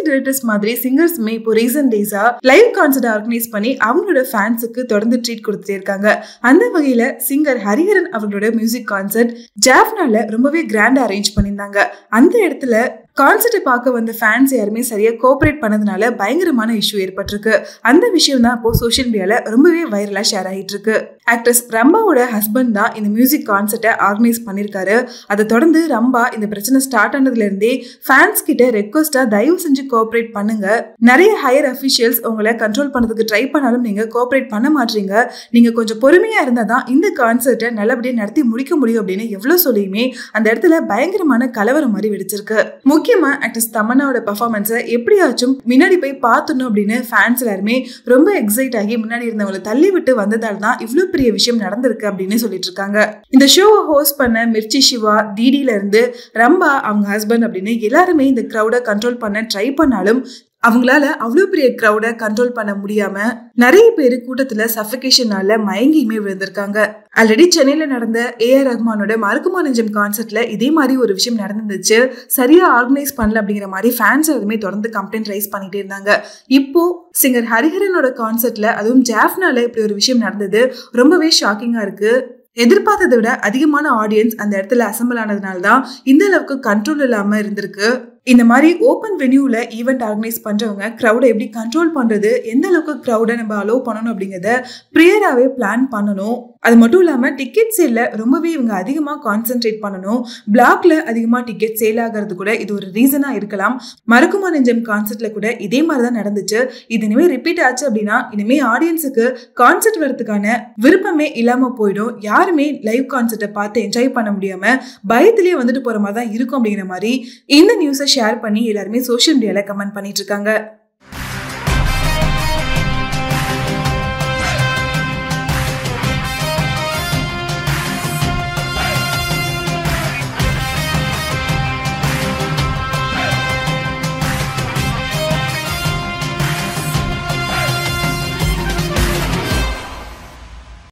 Directors மாதிரி சிங்கர்ஸ்மே இப்போ recent டேஸா live concert organise பண்ணி அவங்களோட ஃபேன்ஸுக்கு தொடர்ந்து ட்ரீட் கொடுத்துட்டே இருக்காங்க. அந்த வகையில சிங்கர் ஹரிஹரன் அவங்களோட மியூசிக் கான்சர்ட் ஜாஃப்னால ரொம்பவே கிராண்டா அரேஞ்ச் பண்ணியிருந்தாங்க. அந்த இடத்துல கான்சர்ட்டை பார்க்க வந்த ஃபேன்ஸ் யாருமே சரியா கோஆபரேட் பண்ணதுனால பயங்கரமான இஷ்யூ ஏற்பட்டிருக்கு. அந்த விஷயம் தான் இப்போ சோஷியல் மீடியால ரொம்பவே வைரலா ஷேர் ஆகிட்டு இருக்கு. ஆக்ட்ரஸ் ரம்பாவோட ஹஸ்பண்ட் தான் இந்த மியூசிக் கான்சர்ட்டை ஆர்கனைஸ் பண்ணிருக்காரு. அதை தொடர்ந்து ரம்பா இந்த பிரச்சனை ஸ்டார்ட் ஆனதுல இருந்தே ஃபேன்ஸ் கிட்ட ரெக்வஸ்டா தயவு செஞ்சு கோஆபரேட் பண்ணுங்க, நிறைய ஹையர் அபிஷியல்ஸ் உங்களை கண்ட்ரோல் பண்ணதுக்கு ட்ரை பண்ணாலும் நீங்க கோஆபரேட் பண்ண மாட்டீங்க, நீங்க கொஞ்சம் பொறுமையா இருந்தாதான் இந்த கான்சர்ட்டை நல்லபடியா நடத்தி முடிக்க முடியும் அப்படின்னு எவ்வளவு சொல்லியுமே அந்த இடத்துல பயங்கரமான கலவரம் மாதிரி வெடிச்சிருக்கு. முக்கியமா ஆக்ட்ரஸ் தமன்னாவோட பெர்ஃபார்மன்ஸை எப்படியாச்சும் முன்னாடி போய் பார்த்துடணும் அப்படின்னு ஃபேன்ஸ் எல்லாருமே ரொம்ப எக்ஸைட் ஆகி முன்னாடி இருந்தவங்களை தள்ளி விட்டு வந்ததால் தான் இவ்வளவு பெரிய விஷயம் நடந்திருக்கு அப்படின்னு சொல்லிட்டு இருக்காங்க. இந்த ஷோவை ஹோஸ்ட் பண்ண மிர்ச்சி சிவா, டிடில இருந்து ரம்பா, அவங்க ஹஸ்பண்ட் அப்படின்னு எல்லாருமே இந்த கிரௌடை கண்ட்ரோல் பண்ண ட்ரை பண்ணாலும் அவங்களால அவ்வளவு பெரிய கிரௌட கண்ட்ரோல் பண்ண முடியாம நிறைய பேரு கூட்டத்துல சஃபகேஷனால மயங்கியுமே விழுந்திருக்காங்க. ஆல்ரெடி சென்னையில நடந்த ஏஆர் ரஹ்மானோட மறுக்குமா நெஞ்சம் கான்சர்ட்ல இதே மாதிரி ஒரு விஷயம் நடந்துச்சு. சரியா ஆர்கனைஸ் பண்ணல அப்படிங்கிற மாதிரி ஃபேன்ஸ் எல்லாருமே தொடர்ந்து கம்ப்ளைண்ட் ரைஸ் பண்ணிட்டே இருந்தாங்க. இப்போ சிங்கர் ஹரிஹரனோட கான்சர்ட்ல அதுவும் ஜாஃப்னால இப்படி ஒரு விஷயம் நடந்தது ரொம்பவே ஷாக்கிங்கா இருக்கு. எதிர்பார்த்ததை விட அதிகமான ஆடியன்ஸ் அந்த இடத்துல அசம்பிள் ஆனதுனால்தான் இந்த அளவுக்கு கண்ட்ரோல் இல்லாம இருந்திருக்கு. இந்த மாதிரி ஓப்பன் வென்யூல ஈவெண்ட் ஆர்கனைஸ் பண்றவங்க கிரௌடை எப்படி கண்ட்ரோல் பண்றது, எந்த அளவுக்கு கிரௌடை நம்ம அலோவ் பண்ணணும் அப்படிங்கறத ப்ரியராகவே பிளான் பண்ணணும். அது மட்டும் இல்லாம டிக்கெட் சேல்ல ரொம்பவே இவங்க அதிகமா கான்சென்ட்ரேட் பண்ணணும். பிளாக்ல அதிகமா டிக்கெட் சேல் ஆகிறது கூட இது ஒரு ரீசனா இருக்கலாம். மறுக்குமா நெஞ்சம் கான்சர்ட்ல கூட இதே மாதிரிதான் நடந்துச்சு. இது இனிமே ரிப்பீட் ஆச்சு அப்படின்னா இனிமே ஆடியன்ஸுக்கு கான்சர்ட் வரதுக்கான விருப்பமே இல்லாம போயிடும். யாருமே லைவ் கான்சர்ட்டை பார்த்து என்ஜாய் பண்ண முடியாம பயத்திலேயே வந்துட்டு போற மாதிரி தான் இருக்கும் அப்படிங்கிற மாதிரி இந்த நியூஸை ஷேர் பண்ணி எல்லாருமே சோஷியல் மீடியால கமெண்ட் பண்ணிட்டு இருக்காங்க.